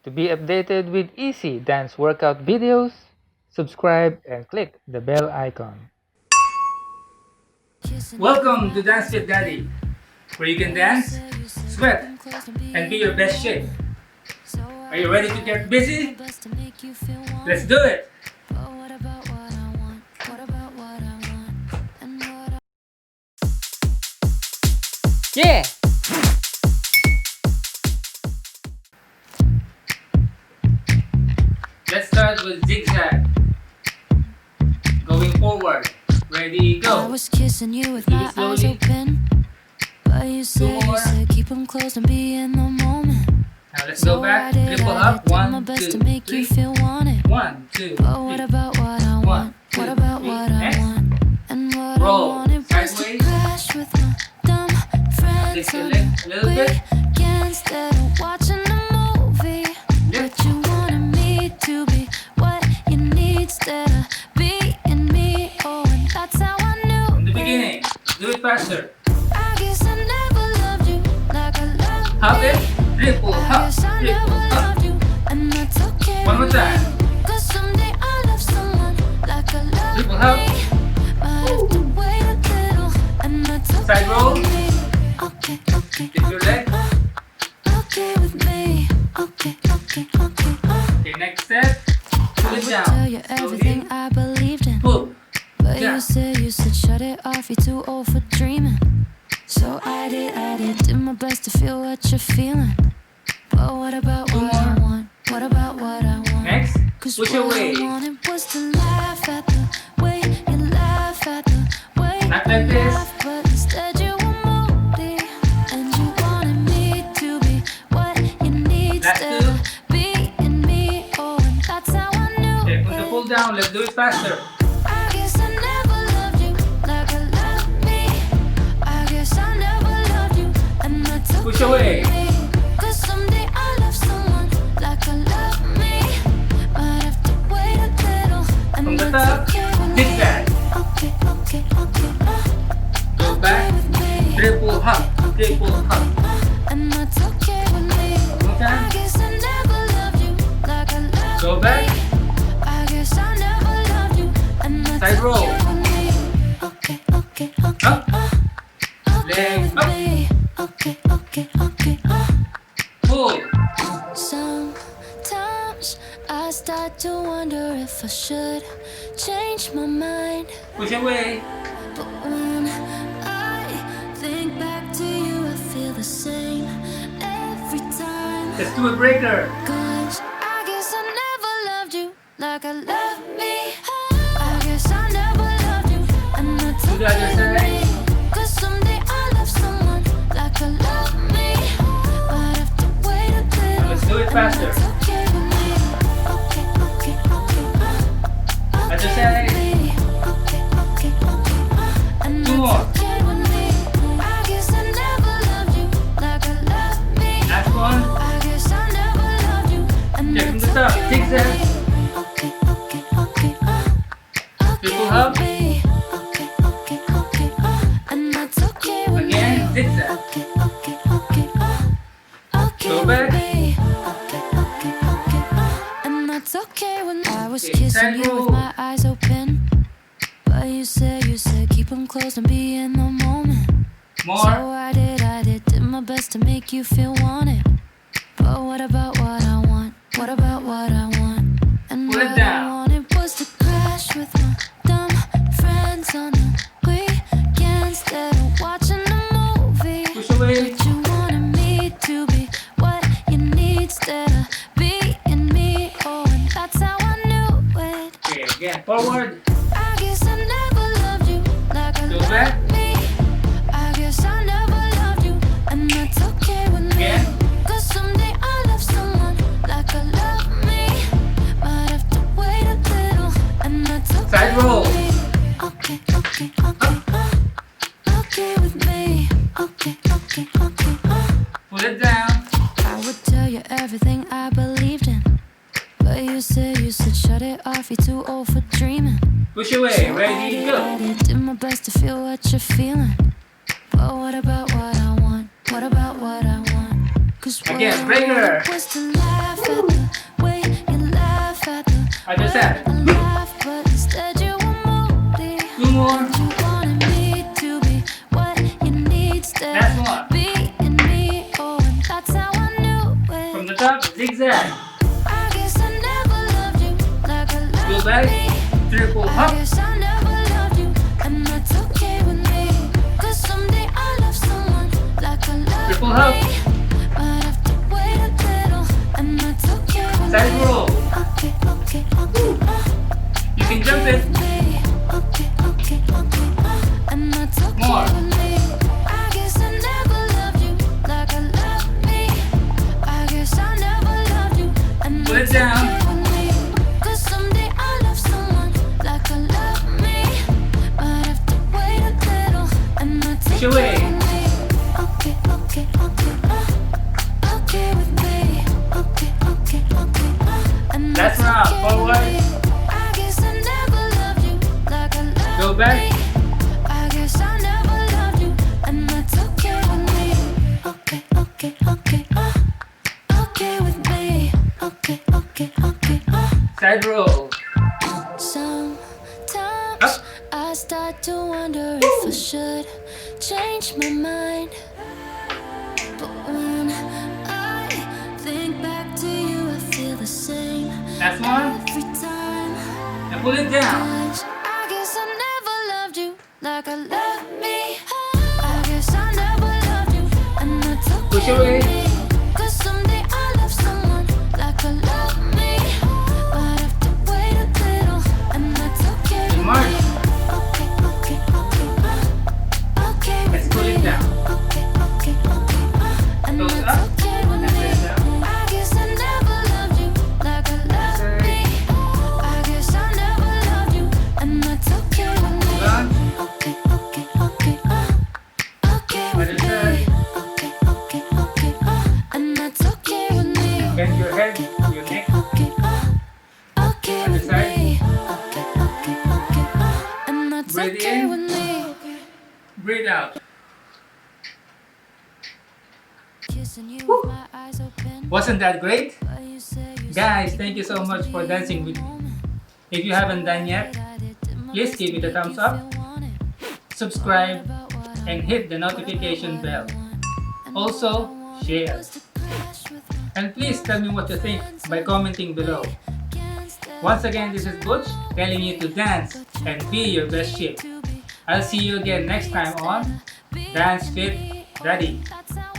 To be updated with easy dance workout videos, subscribe and click the bell icon. Welcome to DanceFitDaddy, where you can dance, sweat, and be your best shape. Are you ready to get busy? Let's do it! Yeah! Let's start with zigzag. Going forward. Ready, go. I was kissing you with my eyes open, but you said keep them closed and be in the moment. Now let's go back. Triple up. 1, 2, 3. 1, 2, 3. But what about what I want? What about what I want? And what I wanted was to crash with my dumb friends on the weekend instead of watching a movie. But you wanted me to be what you need instead of being me. Oh, and that's how I knew. From the beginning. Do it faster. I guess I never loved you like I love me. Hop it. Triple hop. Triple hop. And that's okay. One more time. Cause someday I love someone like I love Triple hop. me. But have to wait a little, and that's okay. Side roll. Okay, okay. Lift your leg. Okay with me. Okay, okay, okay. Okay, next step. Pull it down. Tell you everything I believed in. Pull. But Yeah. you said shut it off, you're too old for dreaming. So I did my best to feel what you're feeling. But what about what I want? What about what I want? Next. Cause Push what away. I wanted was to laugh at the way you laugh at the way Not like you this. laugh, but instead you were moody. And you wanted me to be what you need Last instead two. of being me. Oh, and that's how I knew Okay, put the it. pull down. Let's do it faster. I guess I never loved you like I love me. I guess I never loved you, and that's okay. Push away. with me. Cause someday I love someone like I love me. But have to wait a little, and From the that's top. okay with me. Zigzag. Okay, okay, okay. Go back. with me. Triple hop. Triple hop. And that's okay with me. One more I time. guess I never loved you like I love Go back. me. I guess I never loved you, and that's Side roll. okay with me. Okay, okay, okay. Up. Okay Leg with up. me. Okay, okay, okay. Pull. Sometimes I start to wonder if I should change my mind. Push away. But when I think back to you, I feel the same every time. Let's do a breaker. Cause I guess I never loved you like I love me. I guess I never loved you, and that's Do the other okay with side. me. Cause someday I love someone like I love me. But have to wait a little. Let's do it faster. And that's okay with me. Okay, okay, okay. Other Okay side. with me. Okay, okay, okay. And Two that's more. okay with me. I guess I never loved you like I love me. Last one. I guess I never loved you, and Okay, from that's the top. okay with Zigzag. me. Okay, okay, okay. Triple Okay hop. with me. Okay, okay, okay. And that's okay with me. Again. Zigzag. Okay, okay, okay. Okay Go with back. me. Okay, okay, okay. And that's okay when I was Okay, kissing side you roll. with my eyes open. But you said keep them closed and be in the moment. More. So I did my best to make you feel wanted. But what about what I want? What about what I want? And Pull it what down. I wanted was to crash with my dumb friends on the weekend instead of watching a movie. Push away. But you wanted me to be what you need instead of being me. Oh, and that's how I knew it. Okay, again. Forward. I guess I never loved you like I Go back. love me. I guess I never loved you, and that's okay with me. Again. Cause someday I love someone like I love me. But have to wait a little, and that's okay Side roll. with me. Okay, okay, okay. Okay with me. Okay, okay, okay. Pull it down. I would tell you everything I believed in. But you said shut it off, you're too old for dreaming. Push away. Ready, go. I did my best to feel what you're feeling. But what about what I want? What about what I want? Cause what Again, I breaker. wanted was to laugh at the Other side. and laugh, but instead you were moody. Two more. And you wanted me to be what you need instead Last of one. being me. Oh, and that's how I knew it. From the top, zigzag. I guess I never loved you like I Go loved back. me. Triple I hop. guess I never loved you, and that's okay with me. 'Cause someday I'll love someone like I love Triple hop. me. But I have to wait a little, and that's okay with Side me. roll. Okay, okay, okay. You can jump it. Okay, okay, okay, okay. And that's okay More. with me. I guess I never loved you like I love me. I guess I never loved you, and Put it that's down. okay with me. 'Cause someday I'll love someone like I love me. But I have to wait a little, and that's Push okay away. with me. Okay, okay, okay. Okay with me. Okay, okay, okay. And Last that's round. okay with Forward. me. I guess I never loved you like I love Go back. me. I guess I never loved you, and that's okay with me. Okay, okay, okay. Okay with me. Okay, okay, okay. Side roll. Sometimes Up. I start to wonder if I should change my mind. But when I think back to you, I feel the same Last one. every time. And pull it down. 'Cause I guess I never loved you like I love me. I guess I never loved you, and that's okay Push away. with me. 'Cause someday I'll love someone like I love me. But I have to wait a little, and that's okay with March. me. Okay, okay, okay. Okay with Let's pull it me. down. Okay, okay, okay. And Goes that's up. okay with And me. then down. I guess I never loved you like I love me. I guess I never loved you, and that's okay with me. Lunge. Okay, okay, okay. Okay with Other side. me. Okay, okay, okay. And that's okay with me. Bend your head, your neck. Okay, okay Other with side. me. Okay, okay, okay. And that's Breathe okay in. with me. Breathe out. Kissing you with my eyes open. Wasn't that great? But you say you Guys, thank you so much for dancing with me. If you haven't done yet, please give it a thumbs up, subscribe, and hit the notification bell. Also, share. And please tell me what you think by commenting below. Once again, this is Butch telling you to dance and be your best shape. I'll see you again next time on Dance Fit Daddy. That's how